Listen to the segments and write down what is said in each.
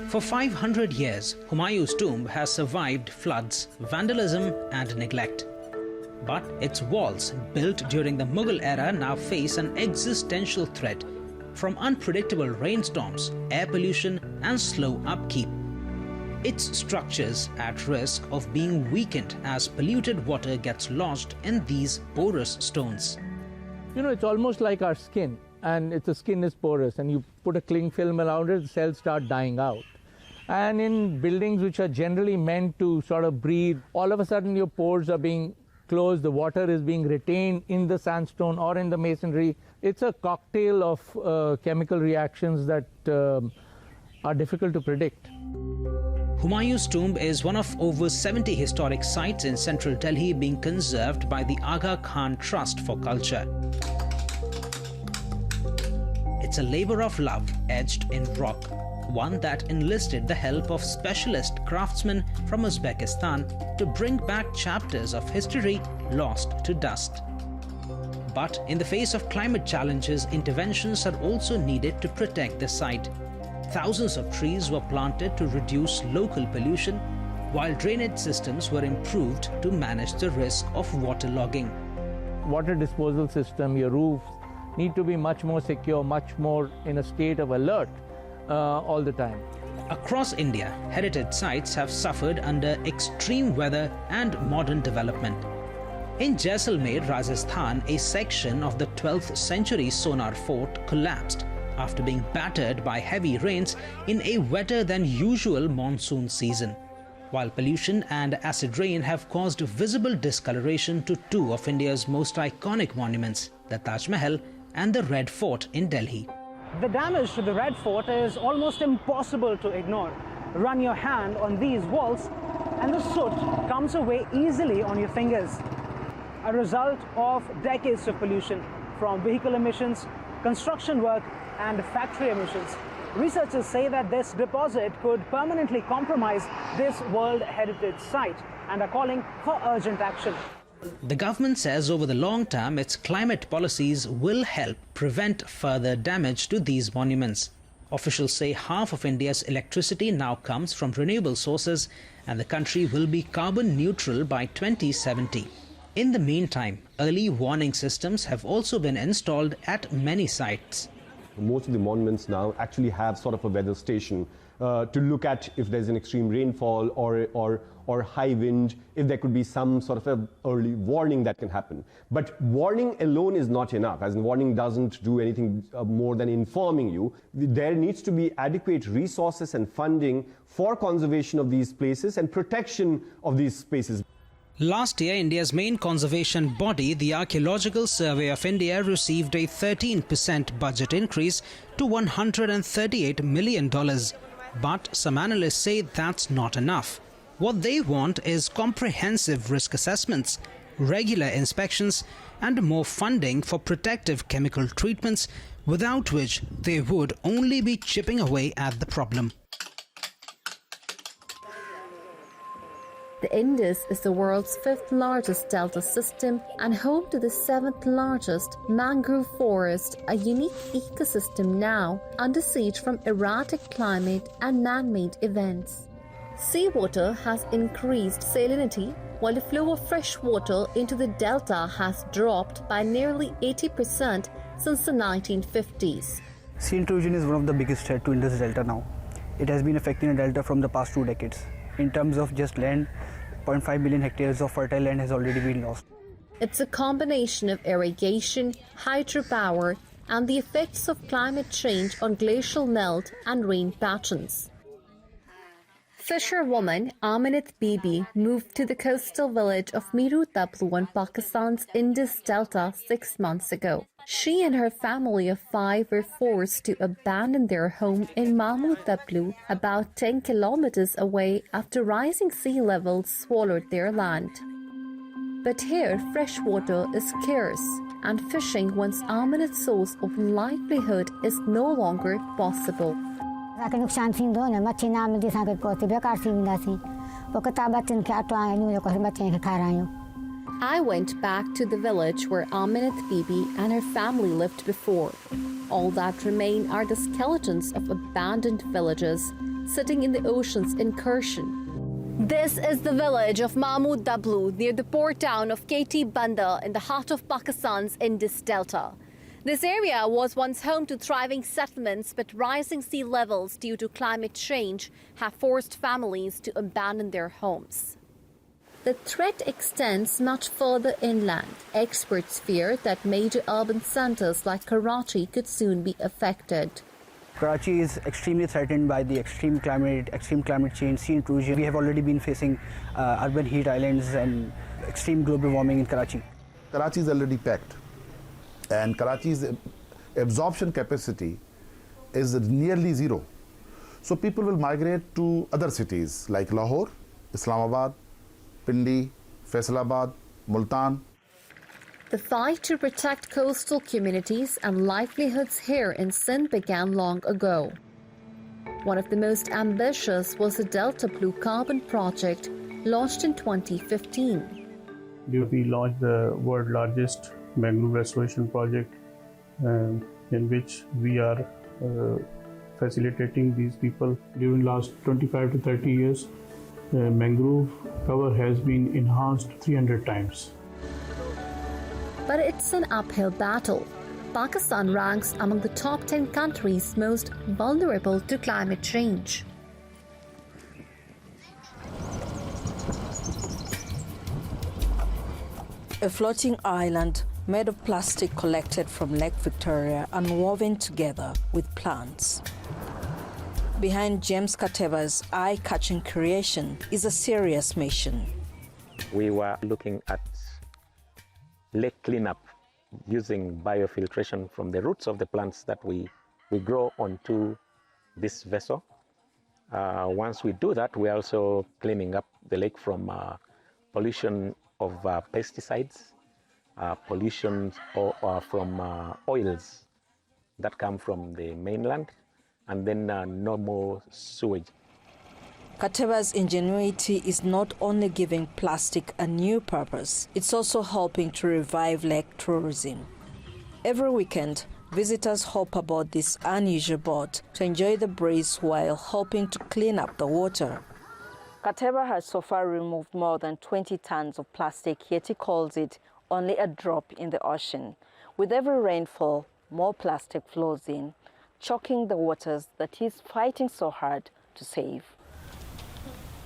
For 500 years, Humayun's tomb has survived floods, vandalism and neglect. But its walls, built during the Mughal era, now face an existential threat from unpredictable rainstorms, air pollution and slow upkeep. Its structures at risk of being weakened as polluted water gets lodged in these porous stones. You know, it's almost like our skin, and the skin is porous, and you put a cling film around it, the cells start dying out. And in buildings which are generally meant to sort of breathe, all of a sudden your pores are being closed, the water is being retained in the sandstone or in the masonry. It's a cocktail of chemical reactions that are difficult to predict. Humayun's tomb is one of over 70 historic sites in central Delhi being conserved by the Aga Khan Trust for Culture. It's a labor of love etched in rock, one that enlisted the help of specialist craftsmen from Uzbekistan to bring back chapters of history lost to dust. But in the face of climate challenges, interventions are also needed to protect the site. Thousands of trees were planted to reduce local pollution, while drainage systems were improved to manage the risk of waterlogging. Water disposal system, your roofs need to be much more secure, much more in a state of alert all the time. Across India, heritage sites have suffered under extreme weather and modern development. In Jaisalmer, Rajasthan, a section of the 12th century Sonar fort collapsed after being battered by heavy rains in a wetter than usual monsoon season, while pollution and acid rain have caused visible discoloration to two of India's most iconic monuments, the Taj Mahal and the Red Fort in Delhi. The damage to the Red Fort is almost impossible to ignore. Run your hand on these walls and the soot comes away easily on your fingers. A result of decades of pollution from vehicle emissions, construction work and factory emissions. Researchers say that this deposit could permanently compromise this World Heritage Site and are calling for urgent action. The government says over the long term, its climate policies will help prevent further damage to these monuments. Officials say half of India's electricity now comes from renewable sources and the country will be carbon neutral by 2070. In the meantime, early warning systems have also been installed at many sites. Most of the monuments now actually have sort of a weather station to look at if there's an extreme rainfall or high wind, if there could be some sort of an early warning that can happen. But warning alone is not enough, as in warning doesn't do anything more than informing you. There needs to be adequate resources and funding for conservation of these places and protection of these spaces. Last year, India's main conservation body, the Archaeological Survey of India, received a 13% budget increase to $138 million. But some analysts say that's not enough. What they want is comprehensive risk assessments, regular inspections, and more funding for protective chemical treatments, without which they would only be chipping away at the problem. The Indus is the world's 5th largest delta system and home to the 7th largest mangrove forest, a unique ecosystem now under siege from erratic climate and man-made events. Seawater has increased salinity, while the flow of fresh water into the delta has dropped by nearly 80% since the 1950s. Sea intrusion is one of the biggest threats to Indus Delta now. It has been affecting the delta from the past 2 decades. In terms of just land, 0.5 million hectares of fertile land has already been lost. It's a combination of irrigation, hydropower, and the effects of climate change on glacial melt and rain patterns. Fisherwoman Aminat Bibi moved to the coastal village of Miru Tablu on Pakistan's Indus Delta 6 months ago. She and her family of 5 were forced to abandon their home in Mahmud Tablu, about 10 kilometers away, after rising sea levels swallowed their land. But here, fresh water is scarce, and fishing, once Aminat's source of livelihood, is no longer possible. I went back to the village where Aminat Bibi and her family lived before. All that remain are the skeletons of abandoned villages, sitting in the ocean's incursion. This is the village of Mahmud Dablu near the port town of KT Bandar in the heart of Pakistan's Indus Delta. This area was once home to thriving settlements, but rising sea levels due to climate change have forced families to abandon their homes. The threat extends much further inland. Experts fear that major urban centers like Karachi could soon be affected. Karachi is extremely threatened by the extreme climate change, sea intrusion. We have already been facing urban heat islands and extreme global warming in Karachi. Karachi is already packed, and Karachi's absorption capacity is nearly zero. So people will migrate to other cities like Lahore, Islamabad, Pindi, Faisalabad, Multan. The fight to protect coastal communities and livelihoods here in Sindh began long ago. One of the most ambitious was the Delta Blue Carbon Project, launched in 2015. We launched the world's largest mangrove restoration project, in which we are facilitating these people. During last 25 to 30 years, mangrove cover has been enhanced 300 times. But it's an uphill battle. Pakistan ranks among the top 10 countries most vulnerable to climate change. A floating island made of plastic collected from Lake Victoria and woven together with plants. Behind James Kateva's eye-catching creation is a serious mission. We were looking at lake cleanup using biofiltration from the roots of the plants that we grow onto this vessel. Once we do that, we're also cleaning up the lake from pollution of pesticides, pollution from oils that come from the mainland, and then no more sewage. Kateva's ingenuity is not only giving plastic a new purpose, it's also helping to revive lake tourism. Every weekend, visitors hop aboard this unusual boat to enjoy the breeze while helping to clean up the water. Kateva has so far removed more than 20 tons of plastic, yet he calls it only a drop in the ocean. With every rainfall, more plastic flows in, choking the waters that he's fighting so hard to save.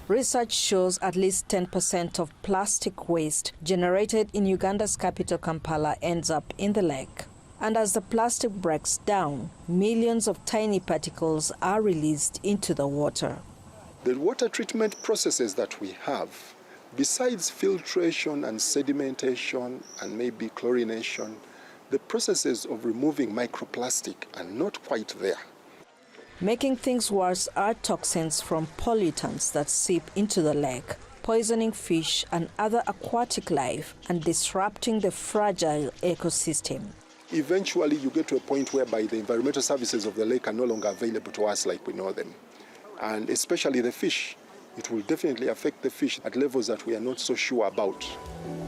Research shows at least 10% of plastic waste generated in Uganda's capital Kampala ends up in the lake. And as the plastic breaks down, millions of tiny particles are released into the water. The water treatment processes that we have, besides filtration and sedimentation and maybe chlorination, the processes of removing microplastic are not quite there. Making things worse are toxins from pollutants that seep into the lake, poisoning fish and other aquatic life and disrupting the fragile ecosystem. Eventually, you get to a point whereby the environmental services of the lake are no longer available to us like we know them. And especially the fish. It will definitely affect the fish at levels that we are not so sure about.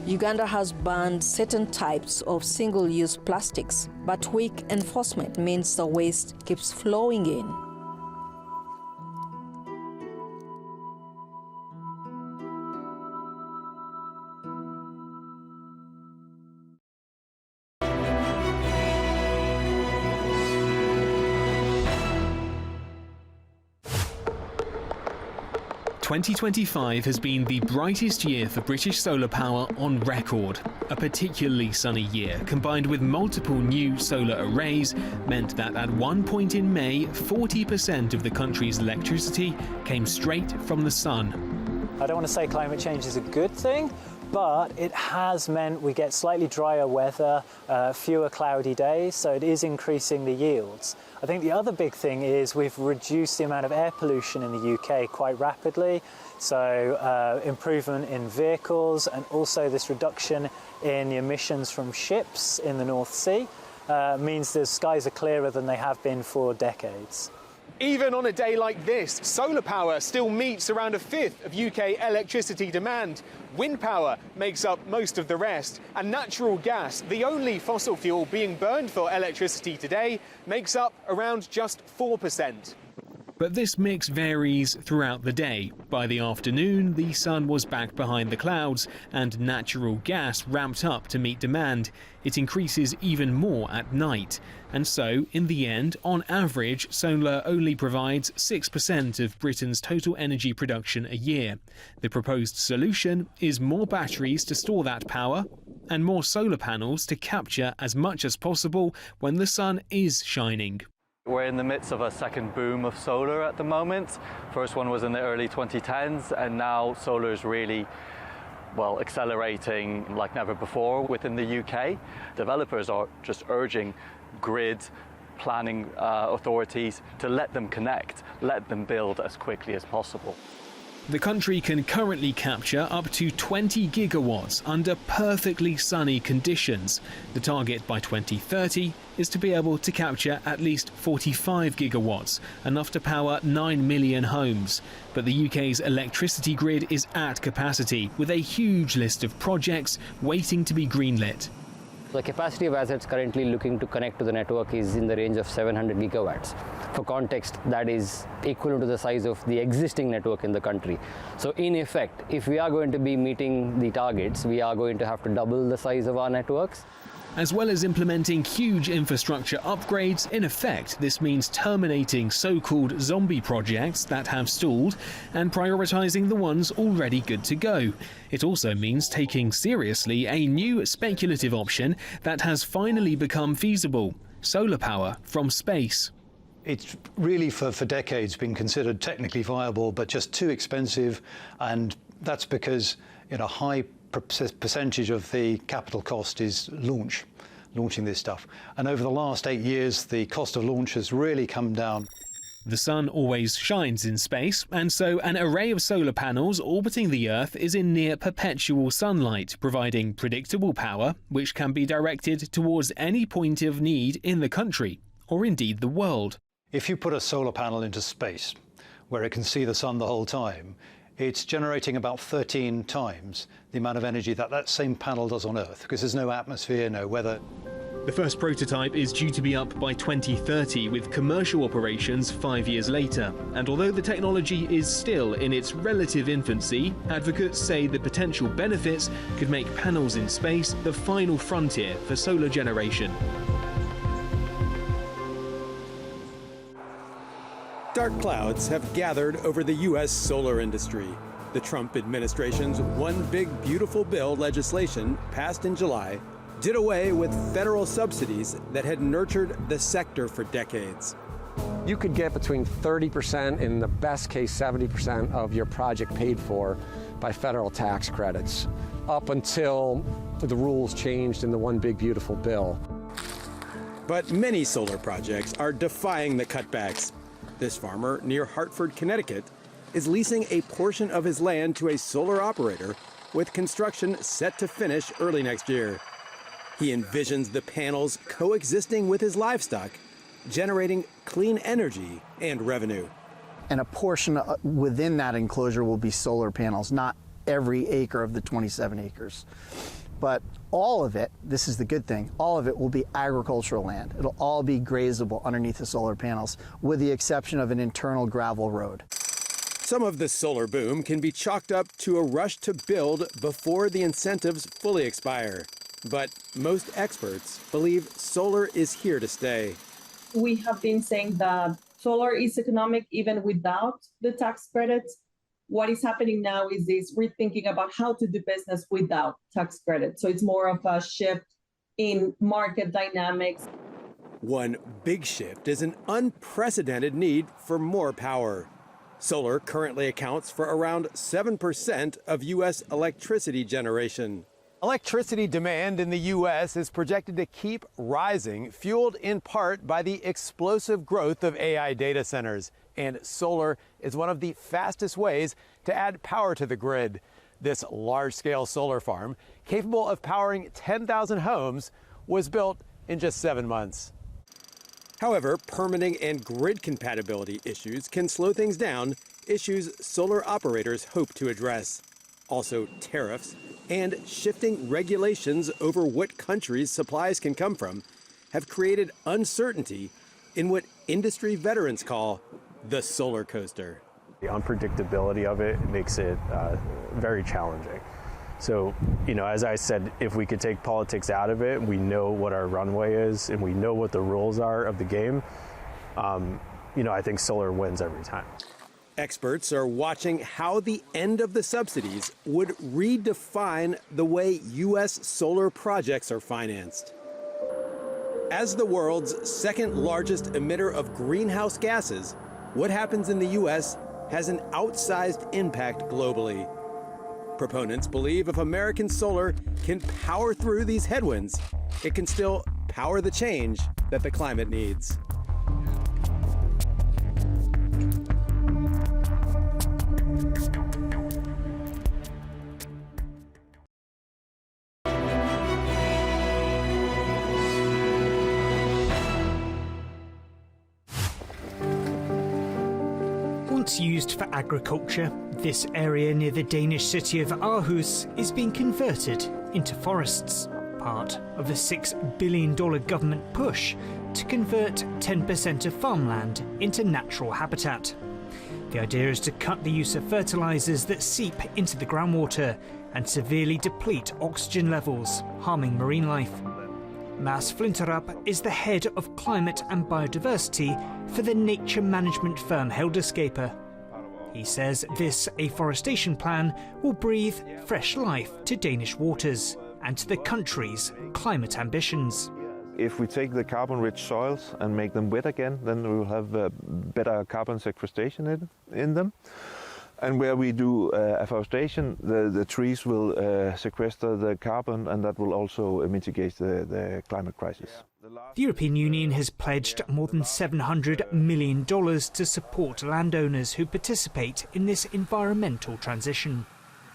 Uganda has banned certain types of single-use plastics, but weak enforcement means the waste keeps flowing in. "2025 has been the brightest year for British solar power on record. A particularly sunny year, combined with multiple new solar arrays, meant that at one point in May, 40% of the country's electricity came straight from the sun. I don't want to say climate change is a good thing, but it has meant we get slightly drier weather, fewer cloudy days, so it is increasing the yields. I think the other big thing is we've reduced the amount of air pollution in the UK quite rapidly, so improvement in vehicles and also this reduction in the emissions from ships in the North Sea means the skies are clearer than they have been for decades. Even on a day like this, solar power still meets around a fifth of UK electricity demand. Wind power makes up most of the rest, and natural gas, the only fossil fuel being burned for electricity today, makes up around just 4%. But this mix varies throughout the day. By the afternoon, the sun was back behind the clouds and natural gas ramped up to meet demand. It increases even more at night. And so, in the end, on average, solar only provides 6% of Britain's total energy production a year. The proposed solution is more batteries to store that power and more solar panels to capture as much as possible when the sun is shining. We're in the midst of a second boom of solar at the moment. First one was in the early 2010s, and now solar is really, well, accelerating like never before within the UK. Developers are just urging grid planning authorities to let them connect, let them build as quickly as possible. The country can currently capture up to 20 gigawatts under perfectly sunny conditions. The target by 2030 is to be able to capture at least 45 gigawatts, enough to power 9 million homes. But the UK's electricity grid is at capacity, with a huge list of projects waiting to be greenlit. The capacity of assets currently looking to connect to the network is in the range of 700 gigawatts. For context, that is equivalent to the size of the existing network in the country. So in effect, if we are going to be meeting the targets, we are going to have to double the size of our networks. As well as implementing huge infrastructure upgrades, in effect, this means terminating so-called zombie projects that have stalled and prioritising the ones already good to go. It also means taking seriously a new speculative option that has finally become feasible: solar power from space. It's really for decades been considered technically viable, but just too expensive, and that's because a high percentage of the capital cost is launching this stuff. And over the last 8 years, the cost of launch has really come down. The sun always shines in space, and so an array of solar panels orbiting the Earth is in near perpetual sunlight, providing predictable power which can be directed towards any point of need in the country, or indeed the world. If you put a solar panel into space, where it can see the sun the whole time, it's generating about 13 times the amount of energy that same panel does on Earth, because there's no atmosphere, no weather. The first prototype is due to be up by 2030, with commercial operations 5 years later. And although the technology is still in its relative infancy, advocates say the potential benefits could make panels in space the final frontier for solar generation. Dark clouds have gathered over the U.S. solar industry. The Trump administration's One Big Beautiful Bill legislation, passed in July, did away with federal subsidies that had nurtured the sector for decades. You could get between 30% and in the best case 70% of your project paid for by federal tax credits, up until the rules changed in the One Big Beautiful Bill. But many solar projects are defying the cutbacks. This farmer near Hartford, Connecticut, is leasing a portion of his land to a solar operator with construction set to finish early next year. He envisions the panels coexisting with his livestock, generating clean energy and revenue. And a portion within that enclosure will be solar panels, not every acre of the 27 acres. But all of it, this is the good thing, all of it will be agricultural land. It'll all be grazable underneath the solar panels, with the exception of an internal gravel road. Some of the solar boom can be chalked up to a rush to build before the incentives fully expire. But most experts believe solar is here to stay. We have been saying that solar is economic even without the tax credits. What is happening now is we're thinking about how to do business without tax credits. So it's more of a shift in market dynamics. One big shift is an unprecedented need for more power. Solar currently accounts for around 7% of U.S. electricity generation. Electricity demand in the U.S. is projected to keep rising, fueled in part by the explosive growth of AI data centers. And solar is one of the fastest ways to add power to the grid. This large-scale solar farm, capable of powering 10,000 homes, was built in just 7 months. However, permitting and grid compatibility issues can slow things down, issues solar operators hope to address. Also, tariffs and shifting regulations over what countries supplies can come from have created uncertainty in what industry veterans call the solar coaster. The unpredictability of it makes it very challenging. So, as I said, if we could take politics out of it, we know what our runway is and we know what the rules are of the game, I think solar wins every time. Experts are watching how the end of the subsidies would redefine the way U.S. solar projects are financed. As the world's second largest emitter of greenhouse gases, what happens in the U.S. has an outsized impact globally. Proponents believe if American solar can power through these headwinds, it can still power the change that the climate needs. Once used for agriculture, this area near the Danish city of Aarhus is being converted into forests, part of a $6 billion government push to convert 10% of farmland into natural habitat. The idea is to cut the use of fertilizers that seep into the groundwater and severely deplete oxygen levels, harming marine life. Mads Flinterup is the head of climate and biodiversity for the nature management firm Helderskaper. He says this afforestation plan will breathe fresh life to Danish waters and to the country's climate ambitions. If we take the carbon-rich soils and make them wet again, then we will have better carbon sequestration in them. And where we do afforestation, the trees will sequester the carbon, and that will also mitigate the climate crisis. The European Union has pledged more than $700 million to support landowners who participate in this environmental transition.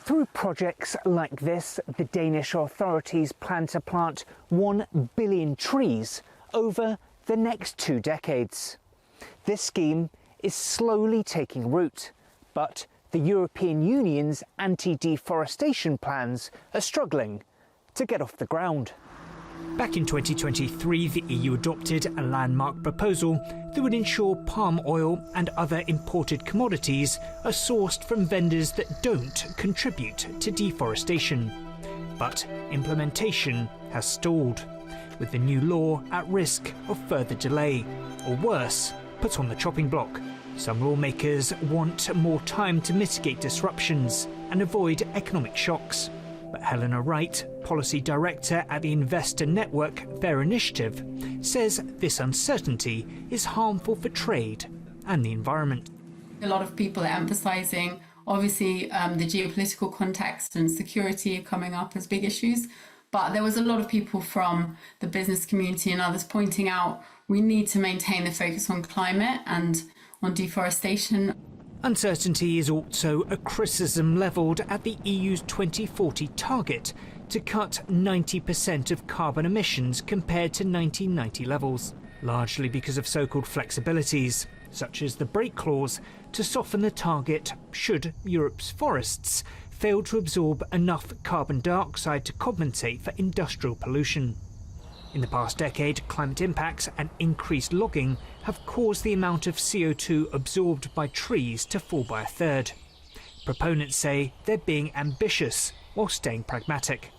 Through projects like this, the Danish authorities plan to plant 1 billion trees over the next 2 decades. This scheme is slowly taking root, but the European Union's anti-deforestation plans are struggling to get off the ground. Back in 2023, the EU adopted a landmark proposal that would ensure palm oil and other imported commodities are sourced from vendors that don't contribute to deforestation. But implementation has stalled, with the new law at risk of further delay, or worse, put on the chopping block. Some lawmakers want more time to mitigate disruptions and avoid economic shocks. But Helena Wright, Policy Director at the investor network Fair Initiative, says this uncertainty is harmful for trade and the environment. A lot of people are emphasising, obviously, the geopolitical context and security are coming up as big issues. But there was a lot of people from the business community and others pointing out we need to maintain the focus on climate and on deforestation. Uncertainty is also a criticism levelled at the EU's 2040 target to cut 90% of carbon emissions compared to 1990 levels, largely because of so-called flexibilities, such as the break clause, to soften the target should Europe's forests fail to absorb enough carbon dioxide to compensate for industrial pollution. In the past decade, climate impacts and increased logging have caused the amount of CO2 absorbed by trees to fall by a third. Proponents say they're being ambitious while staying pragmatic.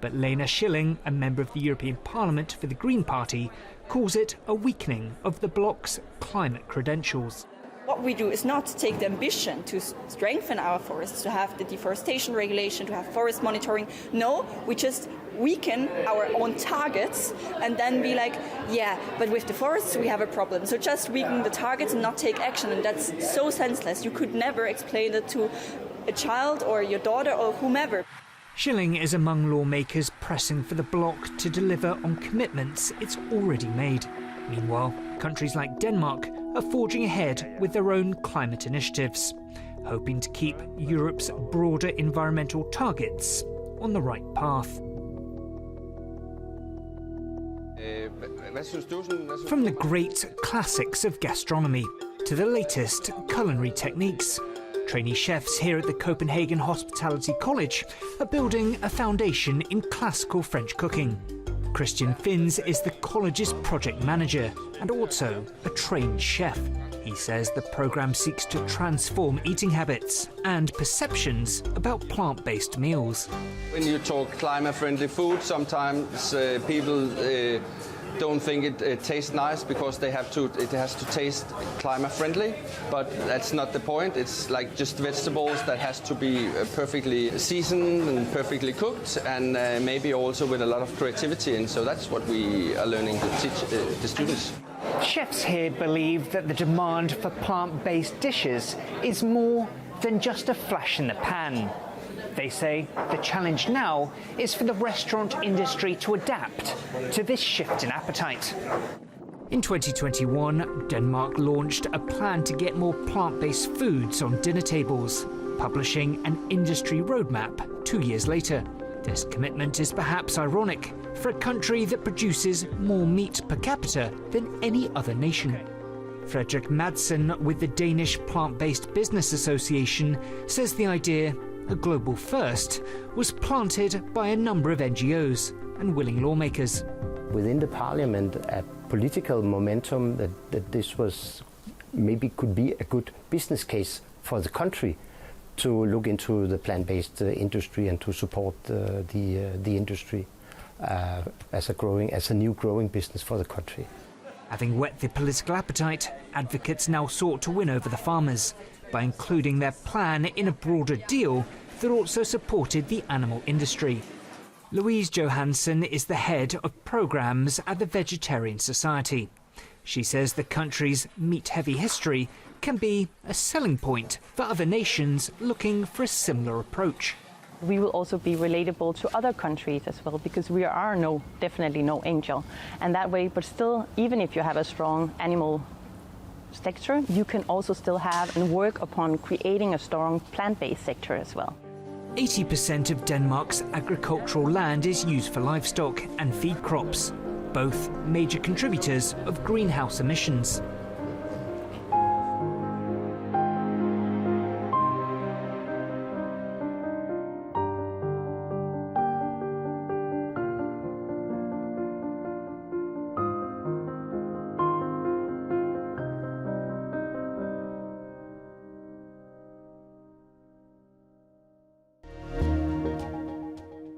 But Lena Schilling, a member of the European Parliament for the Green Party, calls it a weakening of the bloc's climate credentials. What we do is not to take the ambition to strengthen our forests, to have the deforestation regulation, to have forest monitoring. No, we just weaken our own targets and then be like, yeah, but with the forests we have a problem. So just weaken the targets and not take action, and that's so senseless. You could never explain it to a child or your daughter or whomever. Schilling is among lawmakers pressing for the bloc to deliver on commitments it's already made. Meanwhile, countries like Denmark are forging ahead with their own climate initiatives, hoping to keep Europe's broader environmental targets on the right path. From the great classics of gastronomy to the latest culinary techniques, trainee chefs here at the Copenhagen Hospitality College are building a foundation in classical French cooking. Christian Finns is the college's project manager and also a trained chef. He says the programme seeks to transform eating habits and perceptions about plant-based meals. When you talk climate-friendly food, sometimes people don't think it tastes nice because it has to taste climate-friendly, but that's not the point. It's like just vegetables that has to be perfectly seasoned and perfectly cooked, and maybe also with a lot of creativity, and so that's what we are learning to teach the students. Chefs here believe that the demand for plant-based dishes is more than just a flash in the pan. They say the challenge now is for the restaurant industry to adapt to this shift in appetite. In 2021, Denmark launched a plan to get more plant-based foods on dinner tables, publishing an industry roadmap 2 years later. This commitment is perhaps ironic for a country that produces more meat per capita than any other nation. Fredrik Madsen with the Danish Plant-Based Business Association says the idea, a global first, was planted by a number of NGOs and willing lawmakers. Within the parliament, a political momentum that this was maybe could be a good business case for the country to look into the plant-based industry and to support the industry as a new growing business for the country. Having whet the political appetite, advocates now sought to win over the farmers by including their plan in a broader deal that also supported the animal industry. Louise Johansson is the head of programmes at the Vegetarian Society. She says the country's meat-heavy history can be a selling point for other nations looking for a similar approach. We will also be relatable to other countries as well, because we are definitely no angel. And that way, but still, even if you have a strong animal sector, you can also still have and work upon creating a strong plant-based sector as well. 80% of Denmark's agricultural land is used for livestock and feed crops, both major contributors of greenhouse emissions.